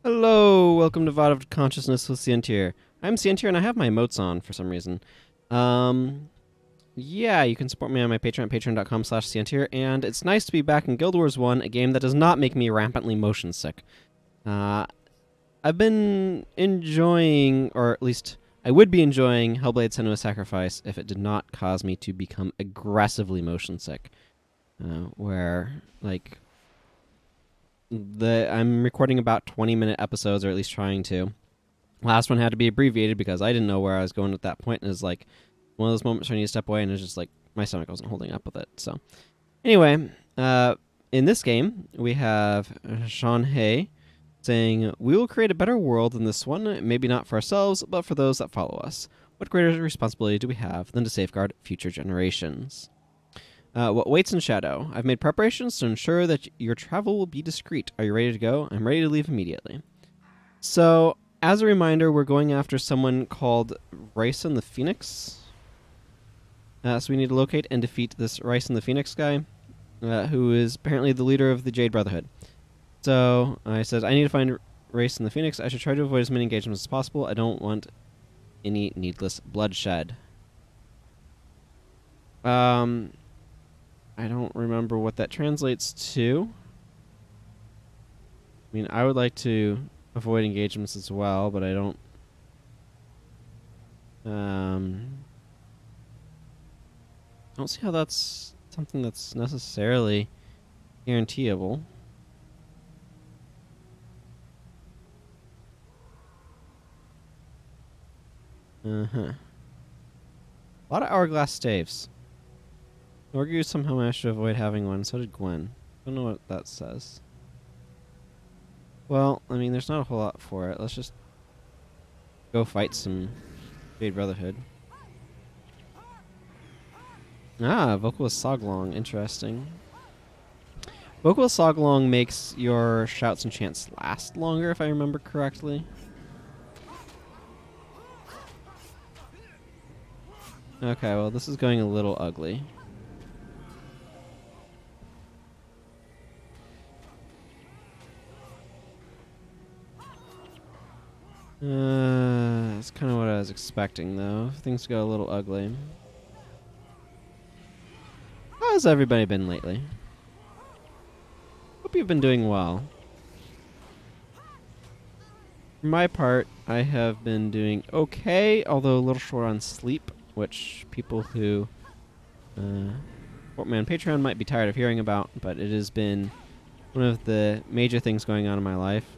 Hello, welcome to VOD of Consciousness with Sientir. I'm Sientir and I have my emotes on for some reason. Yeah, you can support me on my Patreon at patreon.com/Sientir, and it's nice to be back in Guild Wars 1, a game that does not make me rampantly motion sick. I've been enjoying, or at least I would be enjoying, Hellblade: Senua's Sacrifice if it did not cause me to become aggressively motion sick. Where, like, I'm recording about 20-minute episodes, or at least trying to. Last one had to be abbreviated because I didn't know where I was going at that point, and it was like one of those moments where I need to step away, and it's just like my stomach wasn't holding up with it. So, anyway, in this game, we have Sean Hay saying, "We will create a better world than this one, maybe not for ourselves, but for those that follow us. What greater responsibility do we have than to safeguard future generations?" What waits in shadow? I've made preparations to ensure that your travel will be discreet. Are you ready to go? I'm ready to leave immediately. So, as a reminder, we're going after someone called Ryson the Phoenix. So we need to locate and defeat this Ryson the Phoenix guy, who is apparently the leader of the Jade Brotherhood. So, I said, I need to find Ryson the Phoenix. I should try to avoid as many engagements as possible. I don't want any needless bloodshed. I don't remember what that translates to. I mean, I would like to avoid engagements as well, but I don't... don't see how that's something that's necessarily guaranteeable. A lot of hourglass staves. Orgu somehow managed to avoid having one, so did Gwen. Don't know what that says. Well, I mean, there's not a whole lot for it. Let's just go fight some Jade Brotherhood. Vocalist Soglong. Interesting. Vocalist Soglong makes your shouts and chants last longer, if I remember correctly. Okay, well, this is going a little ugly. That's kind of what I was expecting, though. Things go a little ugly. How has everybody been lately? Hope you've been doing well. For my part, I have been doing okay, although a little short on sleep, which people who support me on Patreon might be tired of hearing about, but it has been one of the major things going on in my life.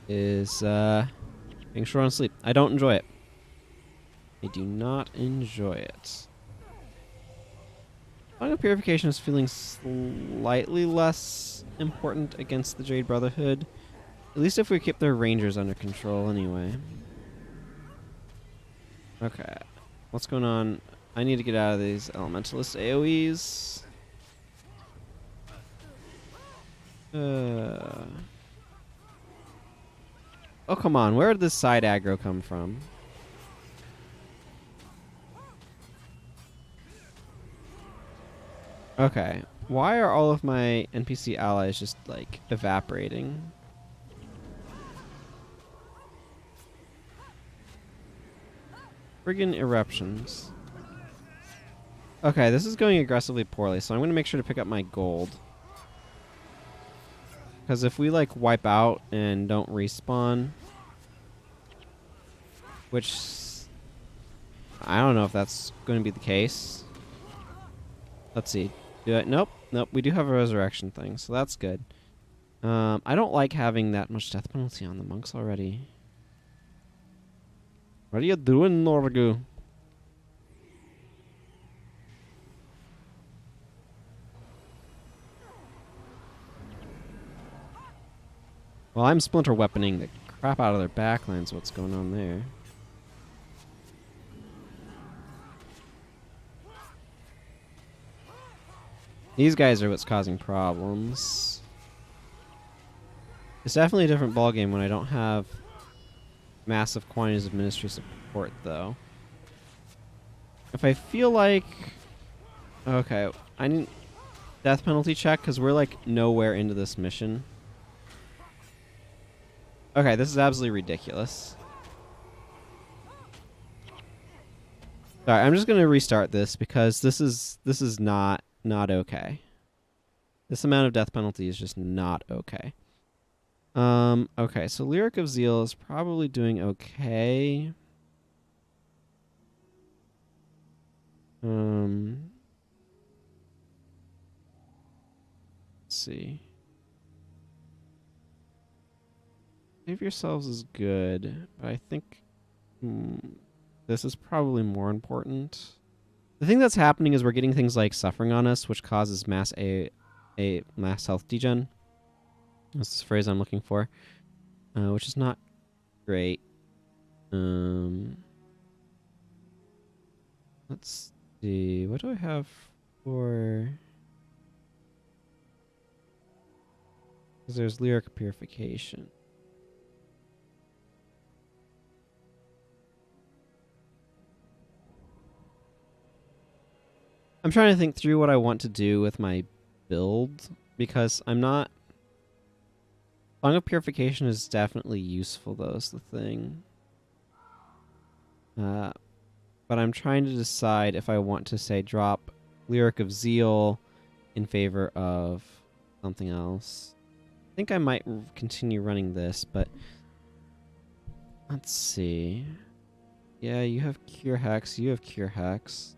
Is being short on sleep. I don't enjoy it. I do not enjoy it. Final Purification is feeling slightly less important against the Jade Brotherhood. At least if we keep their rangers under control anyway. Okay. What's going on? I need to get out of these elementalist AoEs. Oh, come on. Where did this side aggro come from? Okay. Why are all of my NPC allies just, like, evaporating? Friggin' eruptions. Okay, this is going aggressively poorly, so I'm going to make sure to pick up my gold. Because if we, like, wipe out and don't respawn, which I don't know if that's going to be the case. Let's see. Nope. We do have a resurrection thing, so that's good. I don't like having that much death penalty on the monks already. What are you doing, Norgu? Well, I'm splinter weaponing the crap out of their backlines. What's going on there? These guys are what's causing problems. It's definitely a different ballgame when I don't have massive quantities of ministry support, though. If I feel like... Okay, I need... death penalty check because we're like nowhere into this mission. Okay, this is absolutely ridiculous. Sorry, I'm just gonna restart this because this is not okay. This amount of death penalty is just not okay. Okay, so Lyric of Zeal is probably doing okay. Let's see. Save yourselves is good, but I think this is probably more important. The thing that's happening is we're getting things like Suffering on us, which causes mass mass health degen. That's the phrase I'm looking for, which is not great. Let's see. What do I have for? Because there's Lyric Purification. I'm trying to think through what I want to do with my build because I'm not. Song of Purification is definitely useful, though, is the thing. But I'm trying to decide if I want to, say, drop Lyric of Zeal in favor of something else. I think I might continue running this, but let's see. Yeah, you have Cure Hex. You have Cure Hex.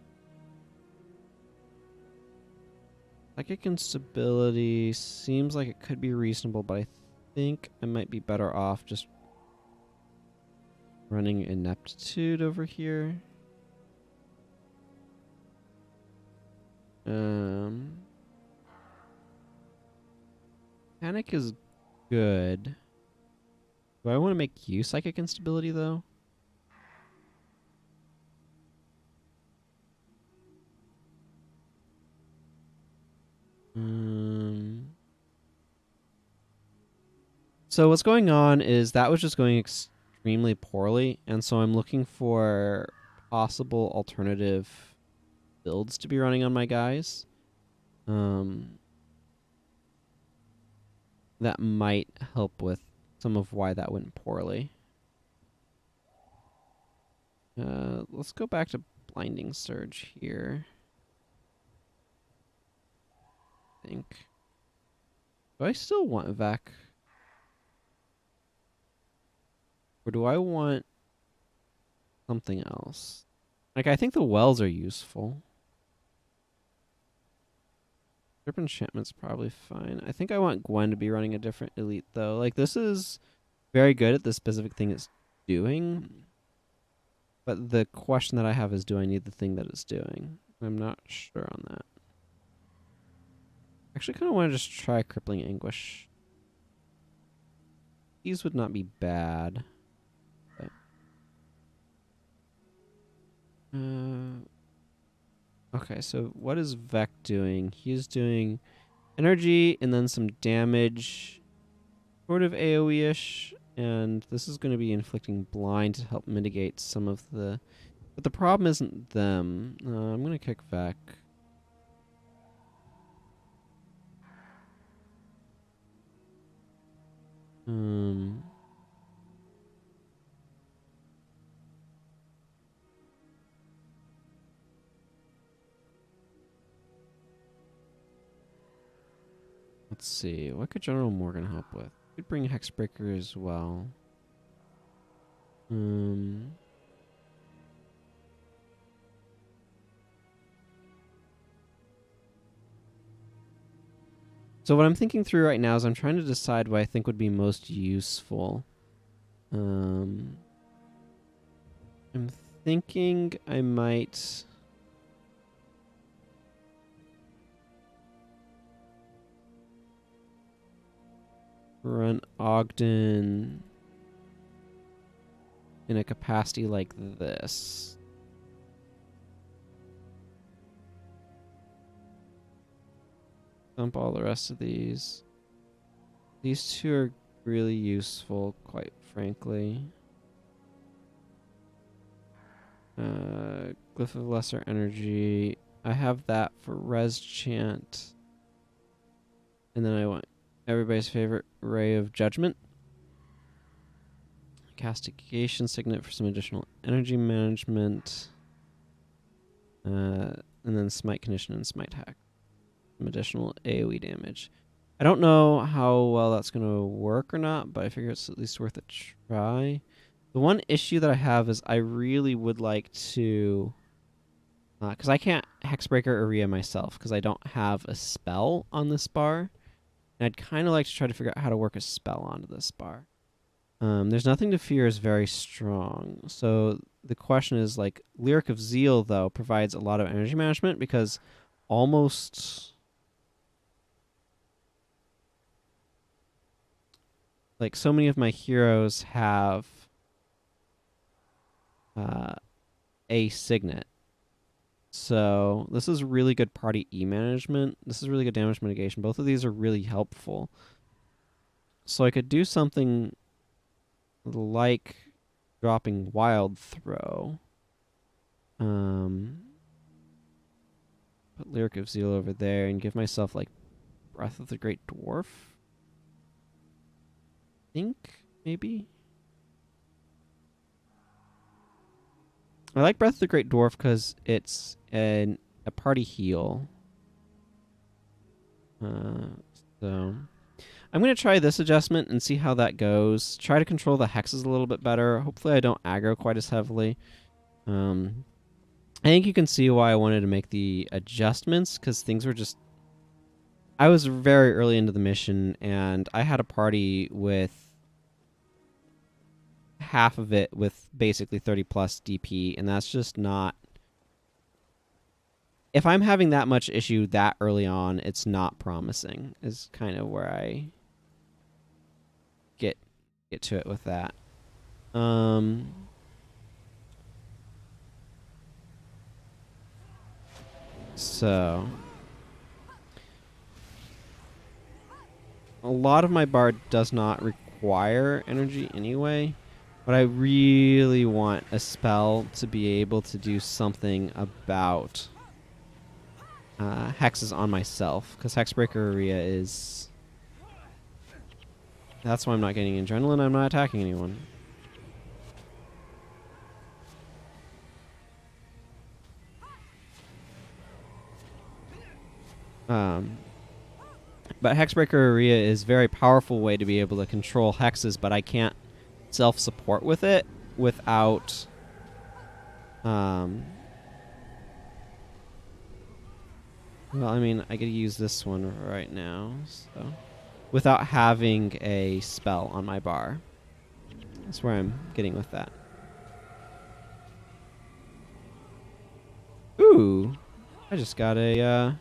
Psychic Instability seems like it could be reasonable, but I think I might be better off just running Ineptitude over here. Panic is good. Do I want to make you Psychic Instability, though? So what's going on is that was just going extremely poorly, and so I'm looking for possible alternative builds to be running on my guys. That might help with some of why that went poorly. Let's go back to Blinding Surge here. I think. Do I still want Vec? Or do I want something else? Like, I think the wells are useful. Strip Enchantment's probably fine. I think I want Gwen to be running a different elite, though. Like, this is very good at the specific thing it's doing. But the question that I have is, do I need the thing that it's doing? I'm not sure on that. Actually, kind of want to just try Crippling Anguish. These would not be bad. But okay, so what is Vec doing? He's doing energy and then some damage. Sort of AoE-ish. And this is going to be inflicting blind to help mitigate some of the... But the problem isn't them. I'm going to kick Vec. Let's see. What could General Morgan help with? Could bring Hexbreaker as well. So what I'm thinking through right now is I'm trying to decide what I think would be most useful. I'm thinking I might... run Ogden in a capacity like this. Dump all the rest of these. These two are really useful, quite frankly. Glyph of Lesser Energy. I have that for Res Chant. And then I want everybody's favorite Ray of Judgment. Castigation Signet for some additional energy management. And then Smite Condition and Smite Hack. Some additional AoE damage. I don't know how well that's going to work or not, but I figure it's at least worth a try. The one issue that I have is I really would like to... because I can't Hexbreaker Area myself because I don't have a spell on this bar. And I'd kind of like to try to figure out how to work a spell onto this bar. There's Nothing to Fear is very strong. So the question is, like, Lyric of Zeal, though, provides a lot of energy management because almost... like, so many of my heroes have a signet. So this is really good party E management. This is really good damage mitigation. Both of these are really helpful. So I could do something like dropping Wild Throw. Put Lyric of Zeal over there and give myself, like, Breath of the Great Dwarf. I think, maybe? I like Breath of the Great Dwarf because it's a party heal. So I'm going to try this adjustment and see how that goes. Try to control the hexes a little bit better. Hopefully I don't aggro quite as heavily. I think you can see why I wanted to make the adjustments, because things were just... I was very early into the mission, and I had a party with half of it with basically 30 plus DP, and that's just not... if I'm having that much issue that early on, it's not promising, is kind of where I get to it with that. So a lot of my bar does not require energy anyway, but I really want a spell to be able to do something about hexes on myself, because Hexbreaker Area is... that's why I'm not getting adrenaline. I'm not attacking anyone. But Hexbreaker Area is a very powerful way to be able to control hexes, but I can't self-support with it without... well, I mean, I could use this one right now, so... without having a spell on my bar. That's where I'm getting with that. Ooh! I just got a,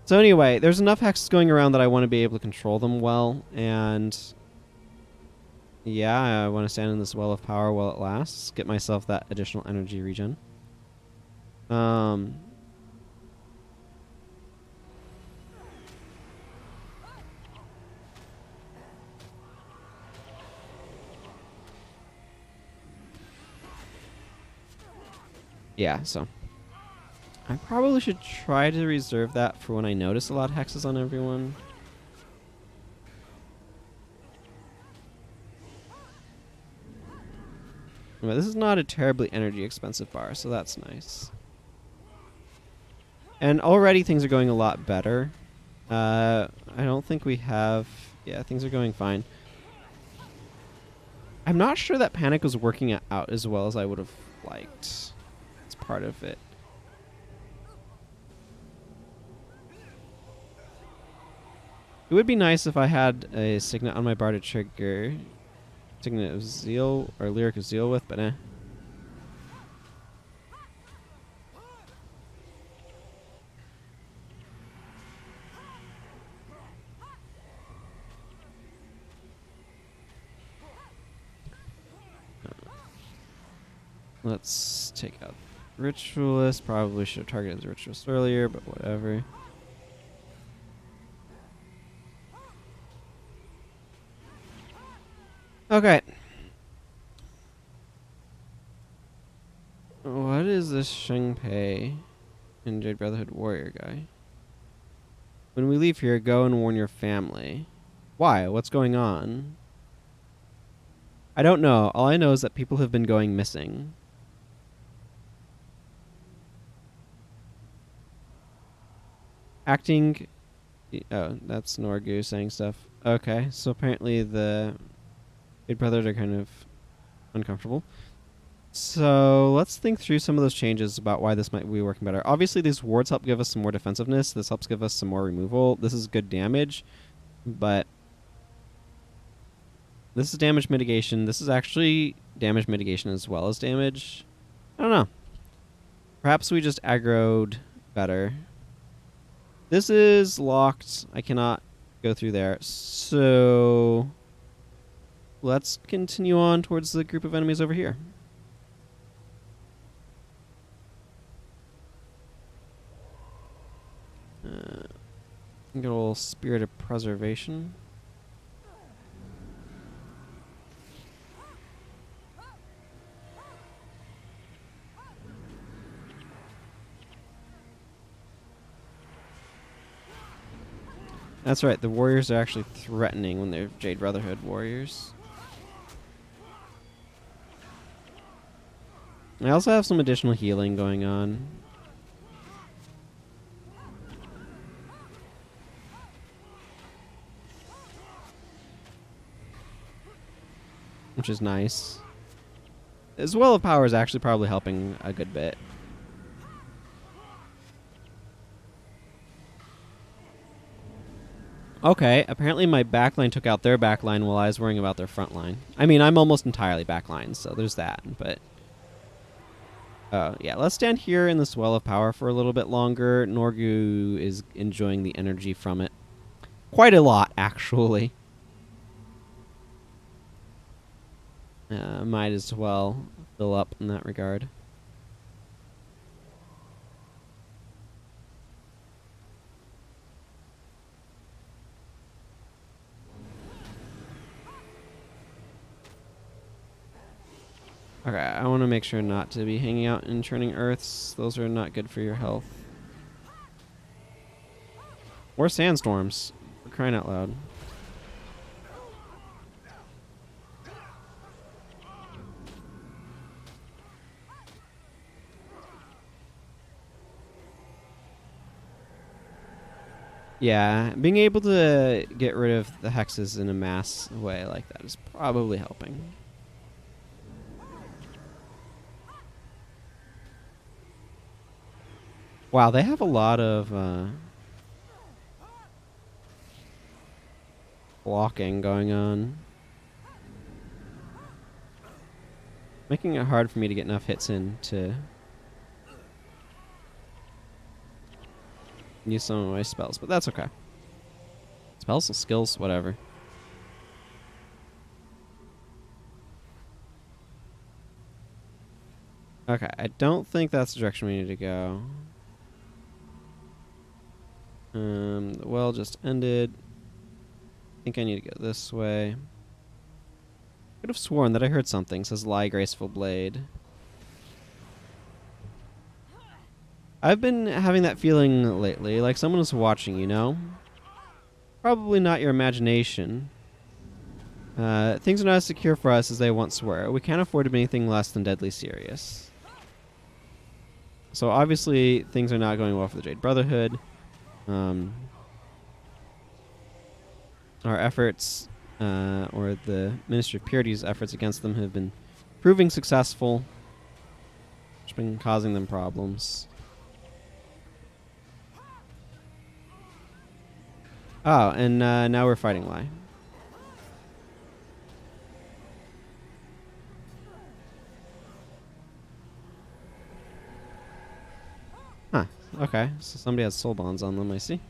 So anyway, there's enough hexes going around that I want to be able to control them well, and... yeah, I want to stand in this well of power while it lasts. Get myself that additional energy regen. Yeah, so... I probably should try to reserve that for when I notice a lot of hexes on everyone. But this is not a terribly energy expensive bar, so that's nice. And already things are going a lot better. I don't think we have... yeah, things are going fine. I'm not sure that Panic was working out as well as I would have liked. It's part of it. It would be nice if I had a Signet on my bar to trigger Signet of Zeal or Lyric of Zeal with, but eh. Let's take out Ritualist. Probably should have targeted the Ritualist earlier, but whatever. Okay. What is this Shengpei and Jade Brotherhood warrior guy? When we leave here, go and warn your family. Why? What's going on? I don't know. All I know is that people have been going missing. Acting... Oh, that's Norgu saying stuff. Okay, so apparently the Jade Brotherhood are kind of uncomfortable. So let's think through some of those changes about why this might be working better. Obviously, these wards help give us some more defensiveness. This helps give us some more removal. This is good damage, but this is damage mitigation. This is actually damage mitigation as well as damage. I don't know. Perhaps we just aggroed better. This is locked. I cannot go through there. So let's continue on towards the group of enemies over here. Good old Spirit of Preservation. That's right, the warriors are actually threatening when they're Jade Brotherhood warriors. I also have some additional healing going on. Which is nice. As well of power is actually probably helping a good bit. Okay, apparently my backline took out their backline while I was worrying about their front line. I mean, I'm almost entirely backline, so there's that, but... yeah, let's stand here in this well of power for a little bit longer. Norgu is enjoying the energy from it. Quite a lot, actually. Might as well fill up in that regard. Okay, I want to make sure not to be hanging out in churning earths. Those are not good for your health. Or sandstorms, for crying out loud. Yeah, being able to get rid of the hexes in a mass way like that is probably helping. Wow, they have a lot of blocking going on. Making it hard for me to get enough hits in to use some of my spells, but that's okay. Spells, skills, whatever. Okay, I don't think that's the direction we need to go. The well just ended. I think I need to go this way. Could have sworn that I heard something. Says lie, graceful blade. I've been having that feeling lately, like someone was watching, you know? Probably not your imagination. Things are not as secure for us as they once were. We can't afford to be anything less than deadly serious. So obviously, things are not going well for the Jade Brotherhood. Our efforts, or the Ministry of Purity's efforts against them have been proving successful, which has been causing them problems. Oh, and now we're fighting Lai. Huh, okay, so somebody has soul bonds on them, I see.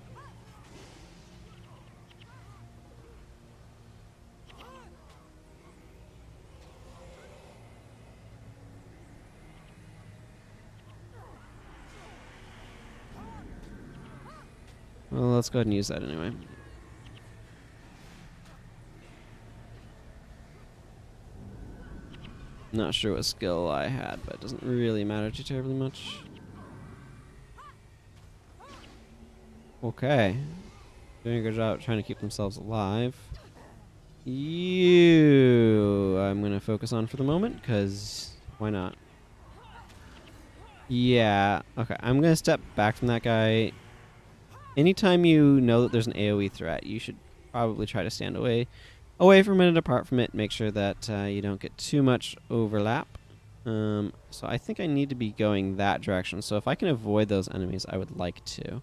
Well, let's go ahead and use that anyway. Not sure what skill I had, but it doesn't really matter too terribly much. Okay. doing a good job trying to keep themselves alive. You, I'm going to focus on for the moment, because why not? Yeah, okay, I'm going to step back from that guy. Anytime you know that there's an AoE threat, you should probably try to stand away from it and apart from it. Make sure that you don't get too much overlap. So I think I need to be going that direction. So if I can avoid those enemies, I would like to.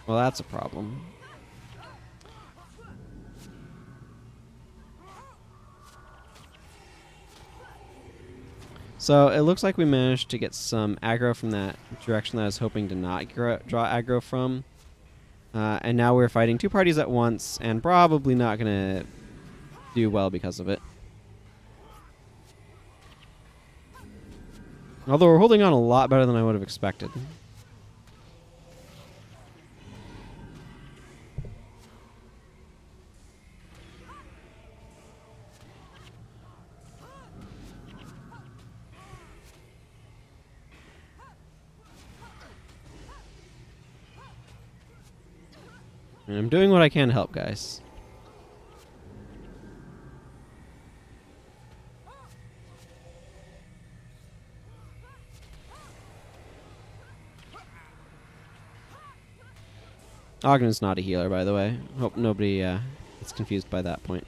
Well, that's a problem. So it looks like we managed to get some aggro from that direction that I was hoping to not draw aggro from. And now we're fighting two parties at once and probably not going to do well because of it. Although we're holding on a lot better than I would have expected. And I'm doing what I can to help, guys. Ogden's not a healer, by the way. Hope nobody gets confused by that point.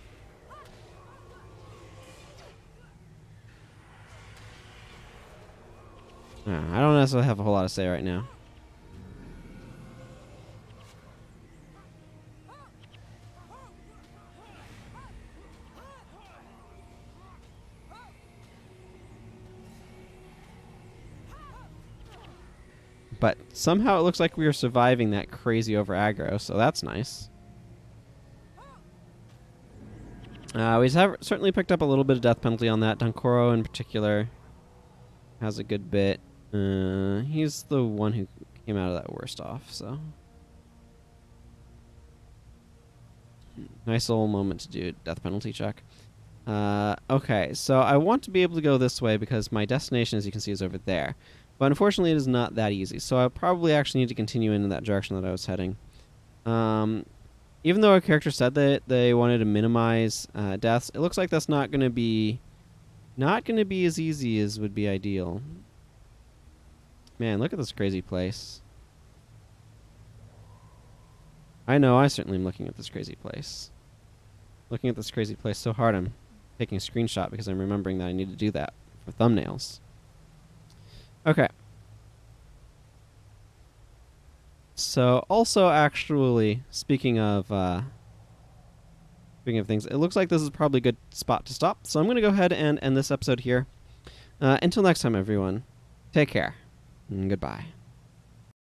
I don't necessarily have a whole lot to say right now. But somehow it looks like we are surviving that crazy over aggro, so that's nice. We have certainly picked up a little bit of death penalty on that. Dankoro in particular has a good bit. He's the one who came out of that worst off, so. Nice little moment to do a death penalty check. Okay, so I want to be able to go this way because my destination, as you can see, is over there. But unfortunately, it is not that easy, so I probably actually need to continue in that direction that I was heading. Even though our character said that they wanted to minimize deaths, it looks like that's not going to be as easy as would be ideal. Man, look at this crazy place. I know, I certainly am looking at this crazy place. Looking at this crazy place so hard, I'm taking a screenshot because I'm remembering that I need to do that for thumbnails. Okay. So, also actually, speaking of things, it looks like this is probably a good spot to stop. So I'm going to go ahead and end this episode here. Until next time, everyone, take care and goodbye.